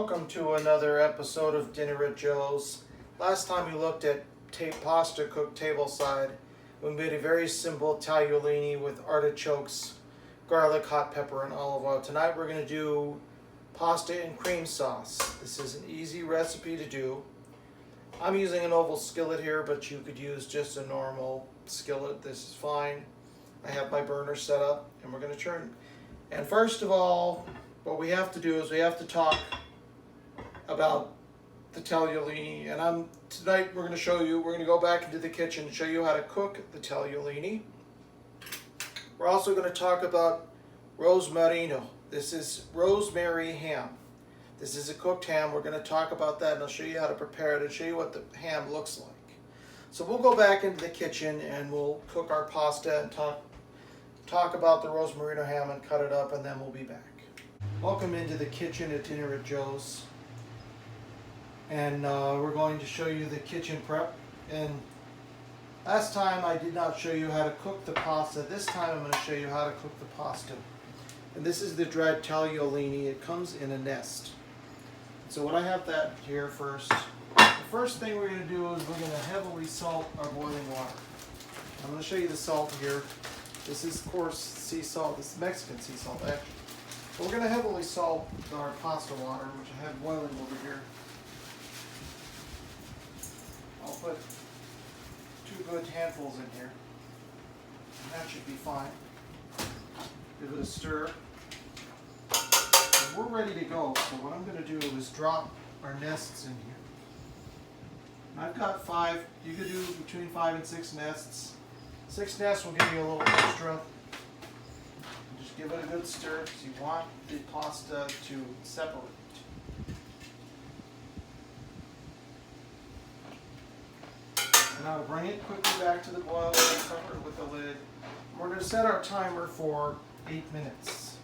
Welcome to another episode of Dinner at Joe's. Last time we looked at pasta cooked tableside. We made a very simple tagliolini with artichokes, garlic, hot pepper, and olive oil. Tonight we're going to do pasta in cream sauce. This is an easy recipe to do. I'm using an oval skillet here, but you could use just a normal skillet. This is fine. I have my burner set up and we're going to turn. And first of all, what we have to do is we have to talk about the tagliolini. And tonight we're going to go back into the kitchen and show you how to cook the tagliolini. We're also going to talk about Rosmarino. This is rosemary ham. This is a cooked ham. We're going to talk about that and I'll show you how to prepare it and show you what the ham looks like. So we'll go back into the kitchen and we'll cook our pasta and talk about the Rosmarino ham and cut it up, and then we'll be back. Welcome into the kitchen at Dinner at Joe's. And we're going to show you the kitchen prep. And last time I did not show you how to cook the pasta. This time I'm going to show you how to cook the pasta. And this is the dried tagliolini. It comes in a nest. So what I have that here first. The first thing we're going to do is we're going to heavily salt our boiling water. I'm going to show you the salt here. This is, of course, sea salt. This is Mexican sea salt, actually. But we're going to heavily salt our pasta water, which I have boiling over here. I'll put 2 good handfuls in here. And that should be fine. Give it a stir. And we're ready to go. So what I'm going to do is drop our nests in here. I've got 5. You could do between 5 and 6 nests. 6 nests will give you a little extra. Just give it a good stir because you want the pasta to separate. And I'll bring it quickly back to the boil and cover it with the lid. We're going to set our timer for 8 minutes.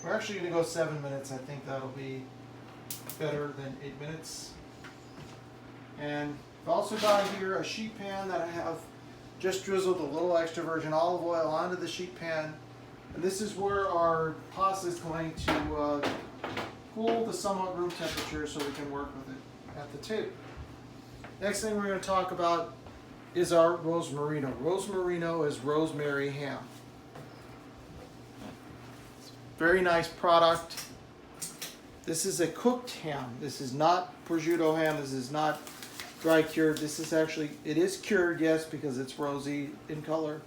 We're actually going to go 7 minutes. I think that'll be better than 8 minutes. And I've also got here a sheet pan that I have just drizzled a little extra virgin olive oil onto the sheet pan. And this is where our pasta is going to cool to somewhat room temperature so we can work with it at the table. Next thing we're going to talk about is our Rosmarino. Rosmarino is rosemary ham. Very nice product. This is a cooked ham. This is not prosciutto ham. This is not dry cured. This is actually, it is cured, yes, because it's rosy in color,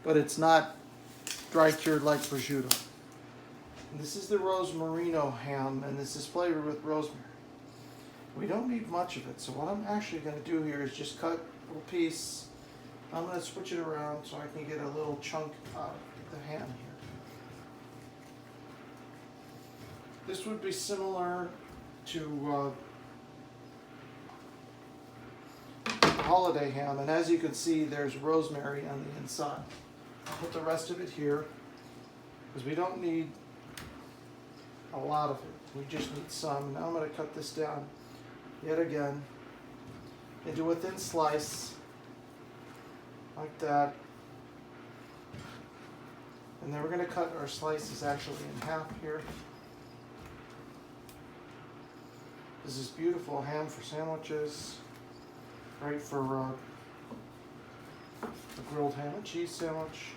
but it's not dry cured like prosciutto. And this is the Rosmarino ham, and this is flavored with rosemary. We don't need much of it, so what I'm actually going to do here is just cut a little piece. I'm going to switch it around so I can get a little chunk out of the ham here. This would be similar to holiday ham, and as you can see, there's rosemary on the inside. I'll put the rest of it here because we don't need a lot of it. We just need some. Now I'm going to cut this down yet again into a thin slice like that. And then we're going to cut our slices actually in half here. This is beautiful ham for sandwiches, great for a grilled ham and cheese sandwich.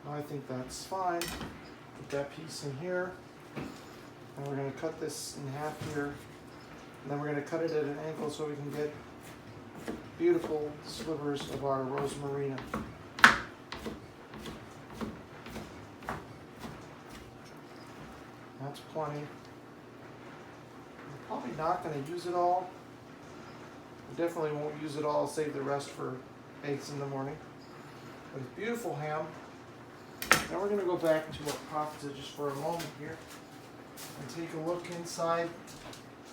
I think that's fine. Put that piece in here. And we're going to cut this in half here. And then we're going to cut it at an angle so we can get beautiful slivers of our Rosmarino. That's plenty. Probably not going to use it all. I definitely won't use it all. I'll save the rest for eggs in the morning. But it's beautiful ham. Now we're going to go back to our pasta just for a moment here and take a look inside.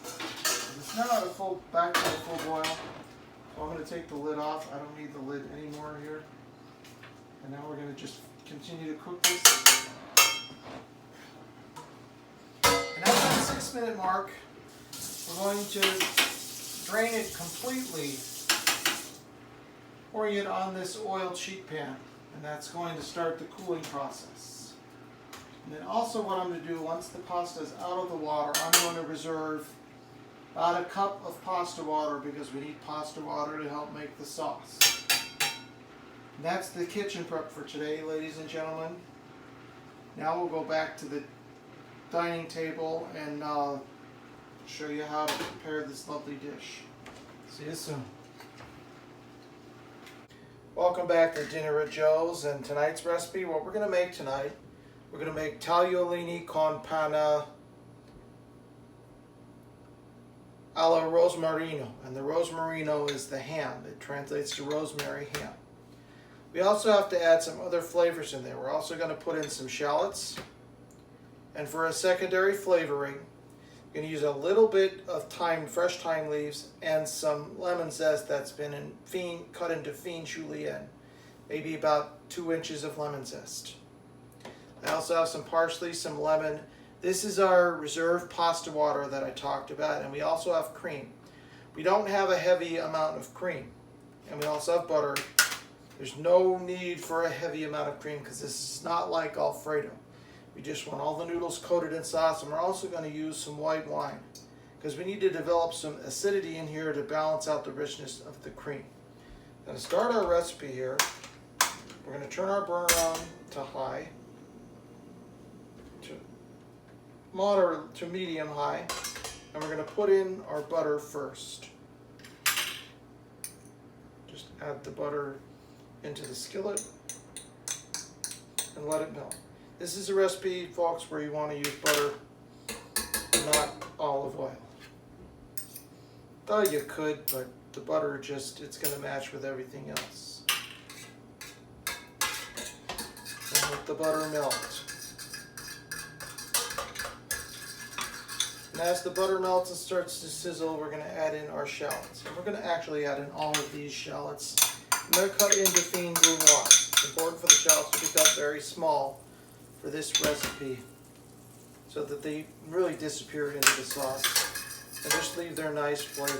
It's now back to a full boil. So I'm going to take the lid off. I don't need the lid anymore here. And now we're going to just continue to cook this. And at the 6-minute mark, we're going to drain it completely, pouring it on this oiled sheet pan. And that's going to start the cooling process. And then also what I'm going to do, once the pasta is out of the water, I'm going to reserve about a cup of pasta water because we need pasta water to help make the sauce. And that's the kitchen prep for today, ladies and gentlemen. Now we'll go back to the dining table and show you how to prepare this lovely dish. See you soon. Welcome back to Dinner at Joe's, and tonight's recipe, what we're going to make tonight, we're going to make tagliolini con panna alla Rosmarino, and the Rosmarino is the ham. It translates to rosemary ham. We also have to add some other flavors in there. We're also going to put in some shallots, and for a secondary flavoring, you're going to use a little bit of fresh thyme leaves and some lemon zest that's been cut into fine julienne, maybe about 2 inches of lemon zest. I also have some parsley, some lemon. This is our reserved pasta water that I talked about, and we also have cream. We don't have a heavy amount of cream, and we also have butter. There's no need for a heavy amount of cream because this is not like Alfredo. We just want all the noodles coated in sauce, and we're also going to use some white wine because we need to develop some acidity in here to balance out the richness of the cream. Now to start our recipe here, we're going to turn our burner on to high, to moderate to medium high, and we're going to put in our butter first. Just add the butter into the skillet and let it melt. This is a recipe, folks, where you want to use butter, not olive oil. Though you could, but the butter it's going to match with everything else. And let the butter melt. And as the butter melts and starts to sizzle, we're going to add in our shallots. And we're going to actually add in all of these shallots. And they're cut into fine brunoise. It's important for the shallots to be cut very small for this recipe so that they really disappear into the sauce and just leave their nice flavor.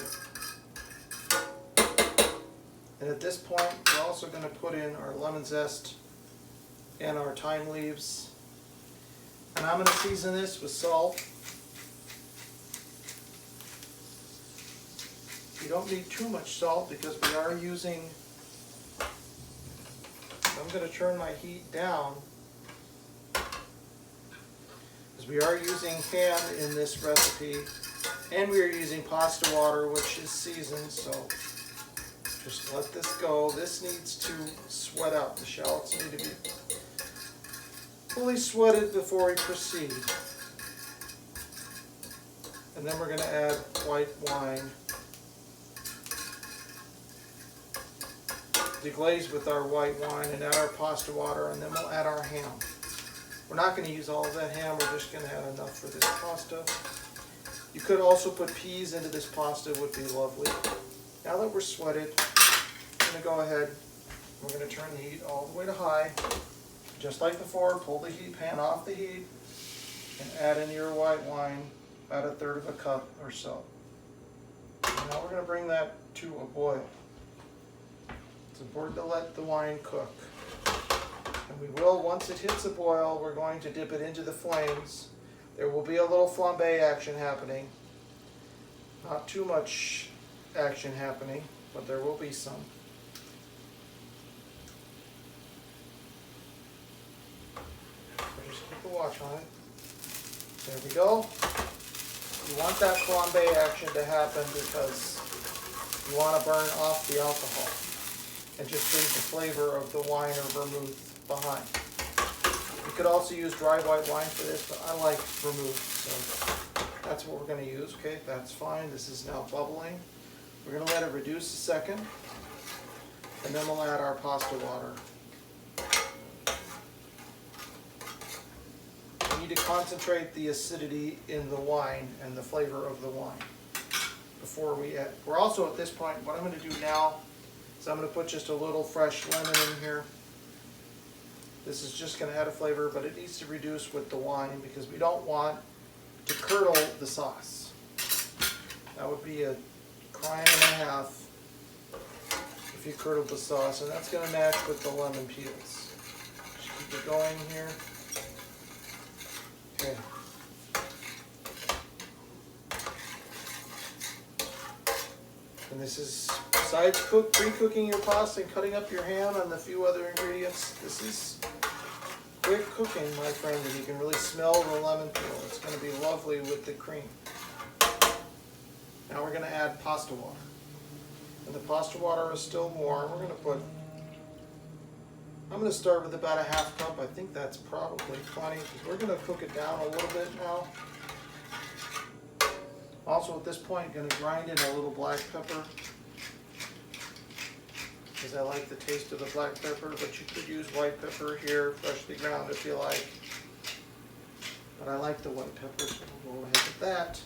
And at this point, we're also going to put in our lemon zest and our thyme leaves. And I'm going to season this with salt. You don't need too much salt because we are using, I'm going to turn my heat down because we are using ham in this recipe, and we are using pasta water, which is seasoned, so just let this go. This needs to sweat out. The shallots need to be fully sweated before we proceed. And then we're going to add white wine, deglaze with our white wine, and add our pasta water, and then we'll add our ham. We're not going to use all of that ham, we're just going to add enough for this pasta. You could also put peas into this pasta, would be lovely. Now that we're sweated, I'm going to go ahead, we're going to turn the heat all the way to high. Just like before, pull the heat pan off the heat and add in your white wine, about 1/3 of a cup or so. And now we're going to bring that to a boil. It's important to let the wine cook. And we will, once it hits a boil, we're going to dip it into the flames. There will be a little flambe action happening. Not too much action happening, but there will be some. So just keep a watch on it. There we go. You want that flambe action to happen because you want to burn off the alcohol and just leave the flavor of the wine or vermouth behind. You could also use dry white wine for this, but I like vermouth, so that's what we're going to use. Okay, that's fine. This is now bubbling. We're going to let it reduce a second, and then we'll add our pasta water. We need to concentrate the acidity in the wine and the flavor of the wine before we add. We're also at this point, what I'm going to do now is I'm going to put just a little fresh lemon in here. This is just going to add a flavor, but it needs to reduce with the wine because we don't want to curdle the sauce. That would be a crime and a half if you curdle the sauce, and that's going to match with the lemon peels. Just keep it going here. Okay. And this is, besides pre-cooking your pasta and cutting up your ham and a few other ingredients, this is quick cooking, my friend, and you can really smell the lemon peel. It's going to be lovely with the cream. Now we're going to add pasta water. And the pasta water is still warm. I'm going to start with about a half cup. I think that's probably plenty, because we're going to cook it down a little bit now. Also at this point, going to grind in a little black pepper, because I like the taste of the black pepper, but you could use white pepper here, freshly ground if you like. But I like the white pepper, so we'll go ahead with that.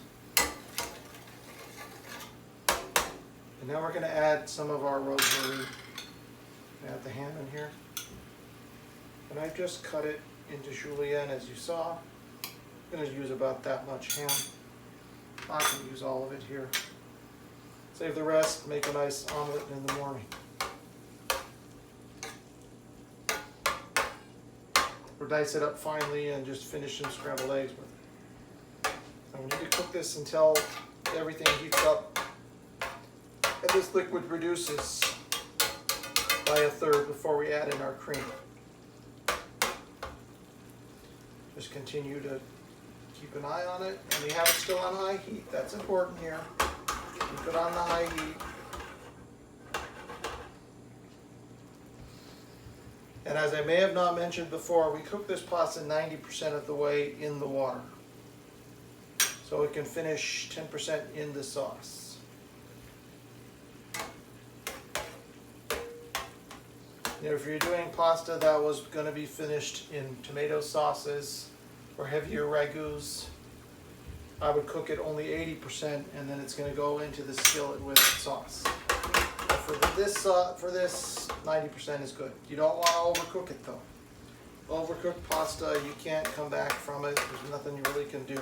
And now we're going to add some of our rosemary. Add the ham in here. And I've just cut it into julienne, as you saw. I'm going to use about that much ham. I can use all of it here. Save the rest, make a nice omelet in the morning. Or dice it up finely and just finish some scrambled eggs with it. And we need to cook this until everything heats up and this liquid reduces by a third before we add in our cream. Just continue to keep an eye on it, and we have it still on high heat. That's important here. Keep it on the high heat. And as I may have not mentioned before, we cook this pasta 90% of the way in the water, so it can finish 10% in the sauce. Now, if you're doing pasta that was going to be finished in tomato sauces or heavier ragouts, I would cook it only 80%, and then it's going to go into the skillet with sauce. But for this, 90% is good. You don't want to overcook it though. Overcooked pasta, you can't come back from it. There's nothing you really can do.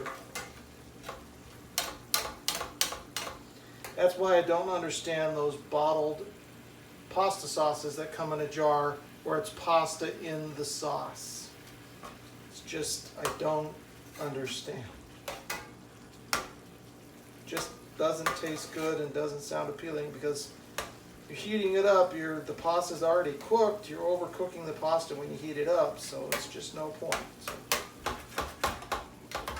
That's why I don't understand those bottled pasta sauces that come in a jar where it's pasta in the sauce. It's just, I don't understand. Just doesn't taste good and doesn't sound appealing, because you're heating it up, the pasta's already cooked, you're overcooking the pasta when you heat it up, so it's just no point. So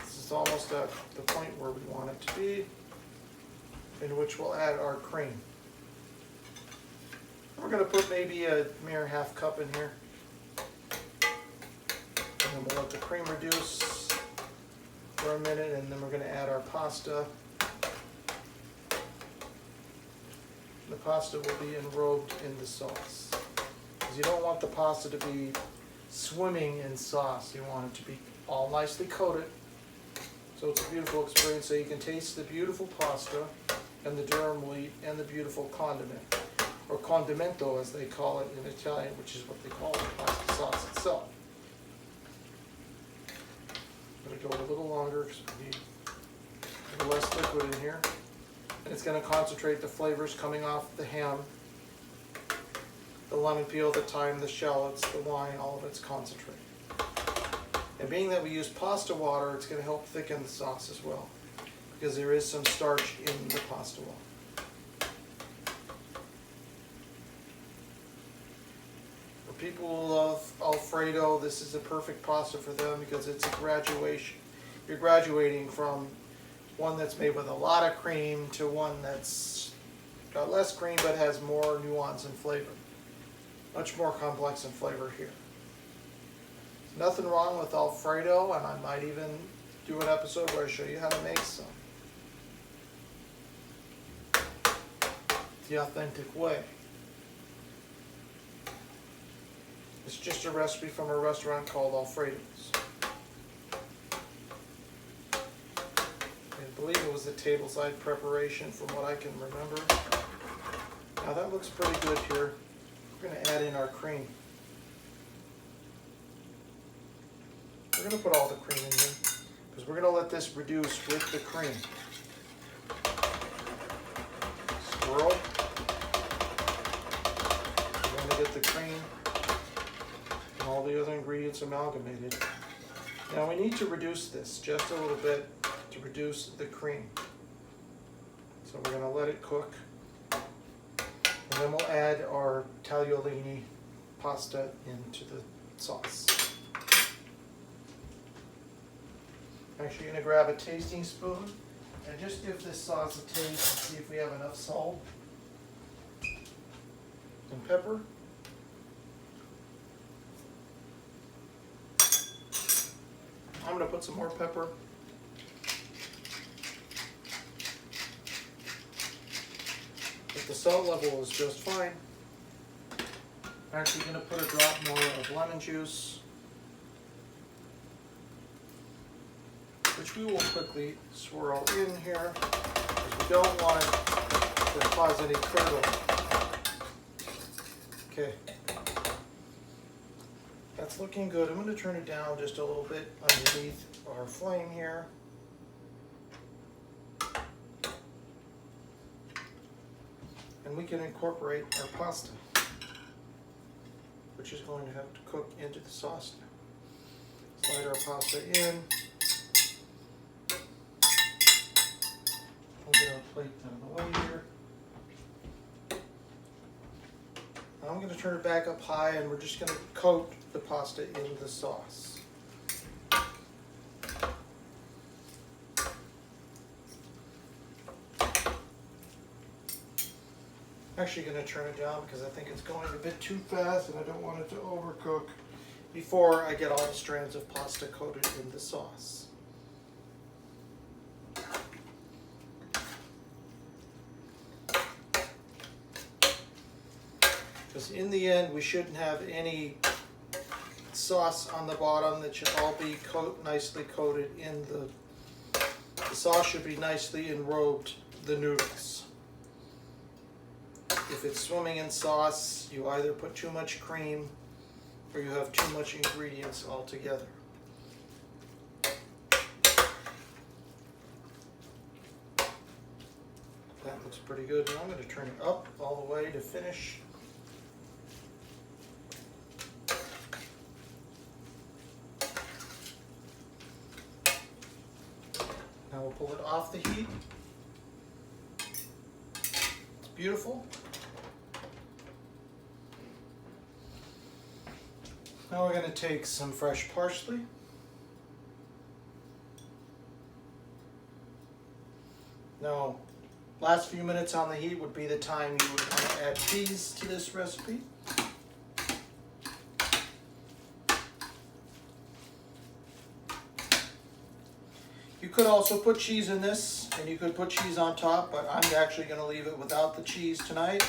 this is almost at the point where we want it to be, in which we'll add our cream. We're going to put maybe a mere half cup in here, and then we'll let the cream reduce for a minute, and then we're going to add our pasta. The pasta will be enrobed in the sauce, because you don't want the pasta to be swimming in sauce. You want it to be all nicely coated, so it's a beautiful experience, so you can taste the beautiful pasta and the durum wheat and the beautiful condiment, or condimento as they call it in Italian, which is what they call the pasta sauce itself. I'm going to go a little longer because we need a little less liquid in here. And it's going to concentrate the flavors coming off the ham, the lemon peel, the thyme, the shallots, the wine, all of it's concentrated. And being that we use pasta water, it's going to help thicken the sauce as well, because there is some starch in the pasta water. For people who love Alfredo, this is a perfect pasta for them, because it's a graduation. You're graduating from one that's made with a lot of cream to one that's got less cream but has more nuance and flavor. Much more complex in flavor here. Nothing wrong with Alfredo, and I might even do an episode where I show you how to make some the authentic way. It's just a recipe from a restaurant called Alfredo's. I believe it was a tableside preparation from what I can remember. Now that looks pretty good here. We're going to add in our cream. We're going to put all the cream in here, because we're going to let this reduce with the cream. Swirl. and all the other ingredients amalgamated. Now we need to reduce this just a little bit to reduce the cream. So we're going to let it cook, and then we'll add our tagliolini pasta into the sauce. I'm actually going to grab a tasting spoon and just give this sauce a taste and see if we have enough salt and pepper. I'm going to put some more pepper. But the salt level is just fine. I'm actually going to put a drop more of lemon juice, which we will quickly swirl in here, because we don't want it to cause any curdle. Okay, that's looking good. I'm going to turn it down just a little bit underneath our flame here. And we can incorporate our pasta, which is going to have to cook into the sauce now. Slide our pasta in. We'll get our plate out of the way here. Now I'm going to turn it back up high, and we're just going to coat the pasta in the sauce. I'm actually going to turn it down because I think it's going a bit too fast and I don't want it to overcook before I get all the strands of pasta coated in the sauce. Because in the end we shouldn't have any sauce on the bottom. That should all be nicely coated in the sauce should be nicely enrobed the noodles. If it's swimming in sauce, you either put too much cream or you have too much ingredients altogether. That looks pretty good. Now I'm going to turn it up all the way to finish. Now we'll pull it off the heat. It's beautiful. Now we're going to take some fresh parsley. Now, last few minutes on the heat would be the time you would want to add peas to this recipe. You could also put cheese in this, and you could put cheese on top, but I'm actually going to leave it without the cheese tonight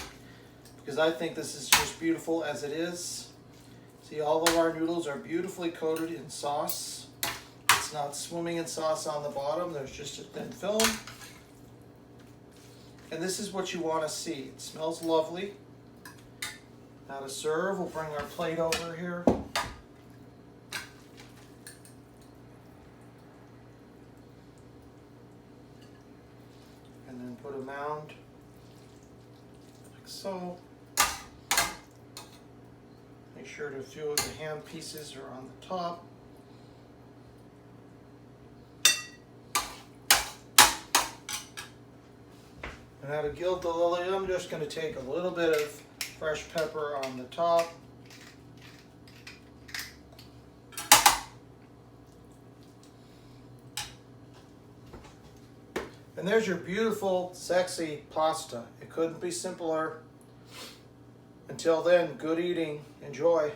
because I think this is just beautiful as it is. See, all of our noodles are beautifully coated in sauce. It's not swimming in sauce on the bottom. There's just a thin film. And this is what you want to see. It smells lovely. Now to serve, we'll bring our plate over here. And then put a mound like so. Make sure a few of the ham pieces are on the top. And now to gild the lily, I'm just going to take a little bit of fresh pepper on the top. And there's your beautiful, sexy pasta. It couldn't be simpler. Until then, good eating. Enjoy.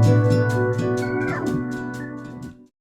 Bye.